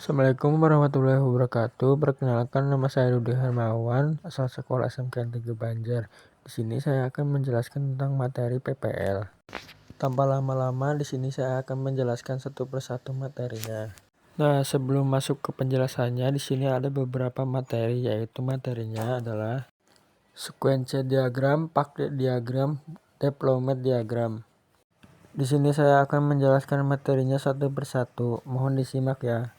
Assalamualaikum warahmatullahi wabarakatuh. Perkenalkan, nama saya Rudi Hermawan, asal sekolah SMK Negeri Banjar. Di sini saya akan menjelaskan tentang materi PPL. Tanpa lama-lama, di sini saya akan menjelaskan satu persatu materinya. Nah, sebelum masuk ke penjelasannya, di sini ada beberapa materi, yaitu materinya adalah sequence diagram, packet diagram, deployment diagram. Di sini saya akan menjelaskan materinya satu persatu. Mohon disimak ya.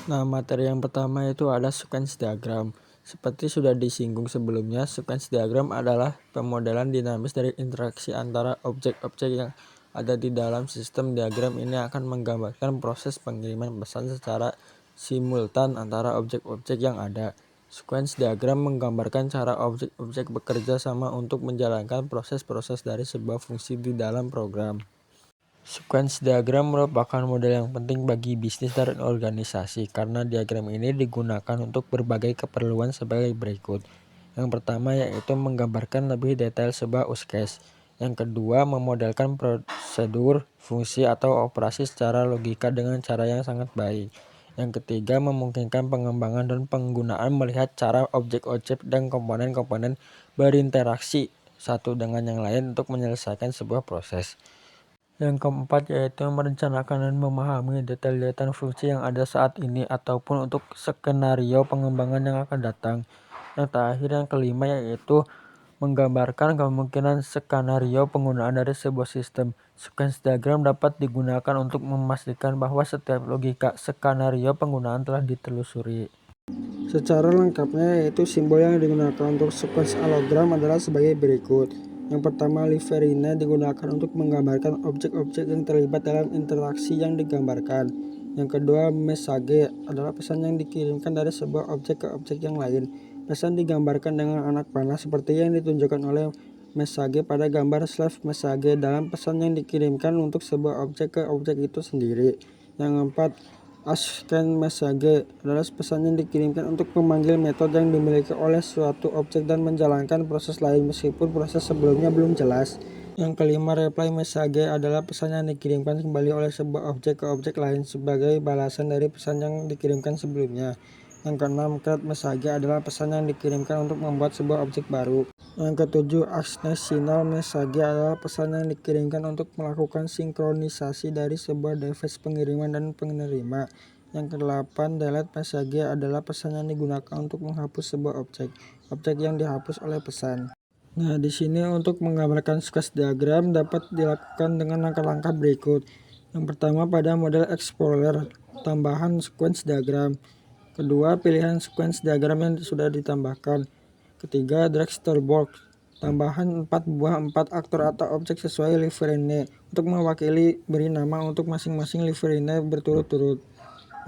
Nah, materi yang pertama itu ada sequence diagram. Seperti sudah disinggung sebelumnya, sequence diagram adalah pemodelan dinamis dari interaksi antara objek-objek yang ada di dalam sistem. Diagram ini akan menggambarkan proses pengiriman pesan secara simultan antara objek-objek yang ada. Sequence diagram menggambarkan cara objek-objek bekerja sama untuk menjalankan proses-proses dari sebuah fungsi di dalam program. Sequence diagram merupakan model yang penting bagi bisnis dan organisasi karena diagram ini digunakan untuk berbagai keperluan sebagai berikut. Yang pertama yaitu menggambarkan lebih detail sebuah use case. Yang kedua, memodelkan prosedur, fungsi atau operasi secara logika dengan cara yang sangat baik. Yang ketiga, memungkinkan pengembangan dan penggunaan melihat cara objek-objek dan komponen-komponen berinteraksi satu dengan yang lain untuk menyelesaikan sebuah proses. Yang keempat yaitu merencanakan dan memahami detail-detail fungsi yang ada saat ini ataupun untuk skenario pengembangan yang akan datang. Yang terakhir yang kelima yaitu menggambarkan kemungkinan skenario penggunaan dari sebuah sistem. Sequence diagram dapat digunakan untuk memastikan bahwa setiap logika skenario penggunaan telah ditelusuri. Secara lengkapnya yaitu simbol yang digunakan untuk sequence alogram adalah sebagai berikut. Yang pertama, liverine digunakan untuk menggambarkan objek-objek yang terlibat dalam interaksi yang digambarkan. Yang kedua, message adalah pesan yang dikirimkan dari sebuah objek ke objek yang lain. Pesan digambarkan dengan anak panah seperti yang ditunjukkan oleh message pada gambar slave message dalam pesan yang dikirimkan untuk sebuah objek ke objek itu sendiri. Yang keempat, async message adalah pesan yang dikirimkan untuk memanggil metode yang dimiliki oleh suatu objek dan menjalankan proses lain meskipun proses sebelumnya belum jelas. Yang kelima, reply message adalah pesan yang dikirimkan kembali oleh sebuah objek ke objek lain sebagai balasan dari pesan yang dikirimkan sebelumnya. Yang keenam, create message adalah pesan yang dikirimkan untuk membuat sebuah objek baru. Yang ketujuh, asynchronous message adalah pesan yang dikirimkan untuk melakukan sinkronisasi dari sebuah device pengiriman dan penerima. Yang kedelapan, delete message adalah pesan yang digunakan untuk menghapus sebuah objek yang dihapus oleh pesan. Nah, di sini untuk menggambarkan sequence diagram dapat dilakukan dengan langkah-langkah berikut. Yang pertama, pada model Explorer, tambahan sequence diagram. Kedua, pilihan sequence diagram yang sudah ditambahkan. Ketiga, drag storyboard, tambahan 4 buah 4 aktor atau objek sesuai liverine. Untuk mewakili, beri nama untuk masing-masing liverine berturut-turut.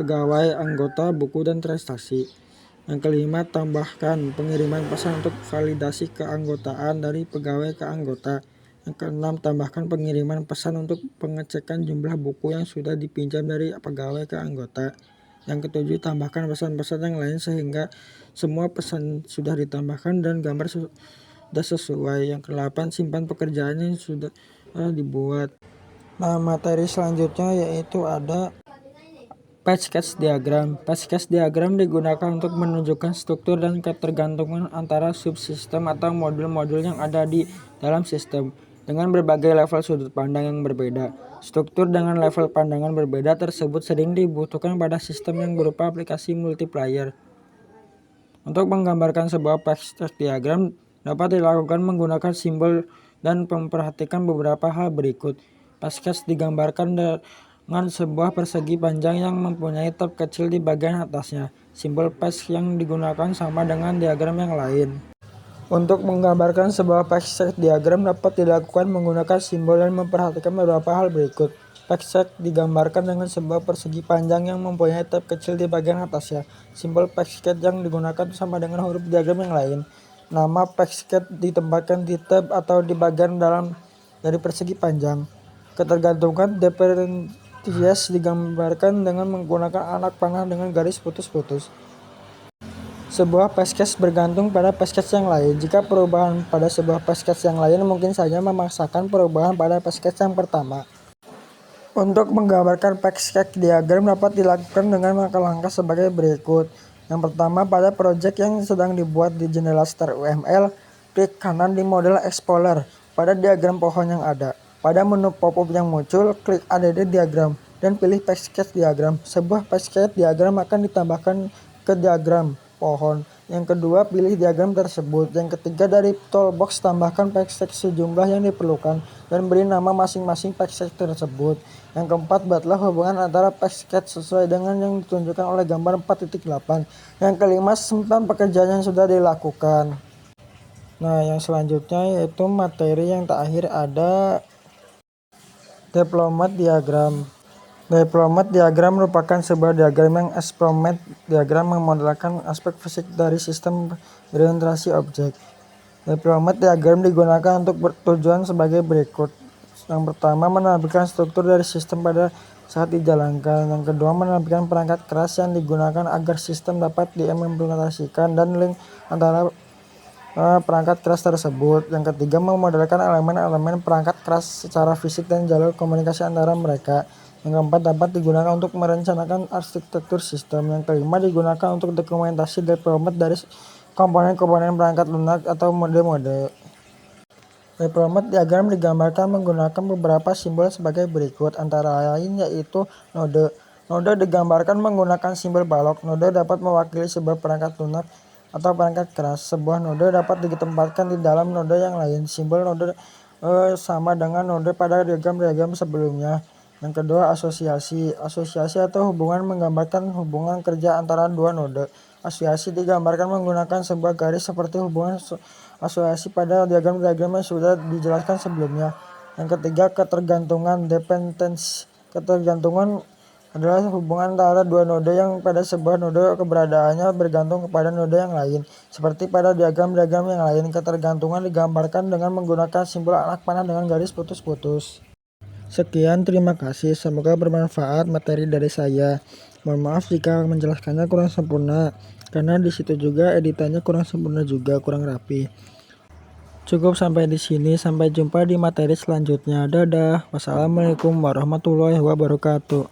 Pegawai, anggota, buku, dan transaksi. Yang kelima, tambahkan pengiriman pesan untuk validasi keanggotaan dari pegawai ke anggota. Yang keenam, tambahkan pengiriman pesan untuk pengecekan jumlah buku yang sudah dipinjam dari pegawai ke anggota. Yang ketujuh, tambahkan pesan-pesan yang lain sehingga semua pesan sudah ditambahkan dan gambar sudah sesuai. Yang kedelapan, simpan pekerjaan yang sudah dibuat. Nah, materi selanjutnya yaitu ada package diagram. Package diagram digunakan untuk menunjukkan struktur dan ketergantungan antara subsistem atau modul-modul yang ada di dalam sistem dengan berbagai level sudut pandang yang berbeda. Struktur dengan level pandangan berbeda tersebut sering dibutuhkan pada sistem yang berupa aplikasi multiplayer. Untuk menggambarkan sebuah package diagram dapat dilakukan menggunakan simbol dan memperhatikan beberapa hal berikut. Package digambarkan dengan sebuah persegi panjang yang mempunyai tab kecil di bagian atasnya. Simbol package yang digunakan sama dengan diagram yang lain. Untuk menggambarkan sebuah package diagram dapat dilakukan menggunakan simbol dan memperhatikan beberapa hal berikut. Package digambarkan dengan sebuah persegi panjang yang mempunyai tab kecil di bagian atasnya. Simbol package yang digunakan sama dengan huruf diagram yang lain. Nama package ditempatkan di tab atau di bagian dalam dari persegi panjang. Ketergantungan dependencies digambarkan dengan menggunakan anak panah dengan garis putus-putus. Sebuah package bergantung pada package yang lain. Jika perubahan pada sebuah package yang lain mungkin saja memaksakan perubahan pada package yang pertama. Untuk menggambarkan package diagram dapat dilakukan dengan langkah-langkah sebagai berikut. Yang pertama, pada proyek yang sedang dibuat di jendela Start UML, klik kanan di model Explorer pada diagram pohon yang ada. Pada menu pop-up yang muncul, klik add diagram dan pilih package diagram. Sebuah package diagram akan ditambahkan ke diagram pohon. Yang kedua, pilih diagram tersebut. Yang ketiga, dari toolbox tambahkan package sejumlah yang diperlukan dan beri nama masing-masing package tersebut. Yang keempat, buatlah hubungan antara package sesuai dengan yang ditunjukkan oleh gambar 4.8. Yang kelima, simpan pekerjaan yang sudah dilakukan. Nah, yang selanjutnya yaitu materi yang terakhir ada deployment diagram. Deployment diagram merupakan sebuah diagram yang exploit diagram memodelkan aspek fisik dari sistem orientasi objek. Deployment diagram digunakan untuk tujuan sebagai berikut. Yang pertama, menampilkan struktur dari sistem pada saat dijalankan. Yang kedua, menampilkan perangkat keras yang digunakan agar sistem dapat diimplementasikan dan link antara perangkat keras tersebut. Yang ketiga, memodelkan elemen-elemen perangkat keras secara fisik dan jalur komunikasi antara mereka. Yang keempat, dapat digunakan untuk merencanakan arsitektur sistem. Yang kelima, digunakan untuk dokumentasi deployment dari komponen-komponen perangkat lunak atau mode-mode. Deployment diagram digambarkan menggunakan beberapa simbol sebagai berikut, antara lain yaitu node. Node digambarkan menggunakan simbol balok. Node dapat mewakili sebuah perangkat lunak atau perangkat keras. Sebuah node dapat ditempatkan di dalam node yang lain. Simbol node sama dengan node pada diagram-diagram sebelumnya. Yang kedua, asosiasi. Asosiasi atau hubungan menggambarkan hubungan kerja antara dua node. Asosiasi digambarkan menggunakan sebuah garis seperti hubungan asosiasi pada diagram-diagram yang sudah dijelaskan sebelumnya. Yang ketiga, ketergantungan. Dependence. Ketergantungan adalah hubungan antara dua node yang pada sebuah node keberadaannya bergantung kepada node yang lain. Seperti pada diagram-diagram yang lain, ketergantungan digambarkan dengan menggunakan simbol anak panah dengan garis putus-putus. Sekian, terima kasih. Semoga bermanfaat materi dari saya. Mohon maaf jika menjelaskannya kurang sempurna, karena di situ juga editannya kurang sempurna juga, kurang rapi. Cukup sampai di sini. Sampai jumpa di materi selanjutnya. Dadah. Wassalamualaikum warahmatullahi wabarakatuh.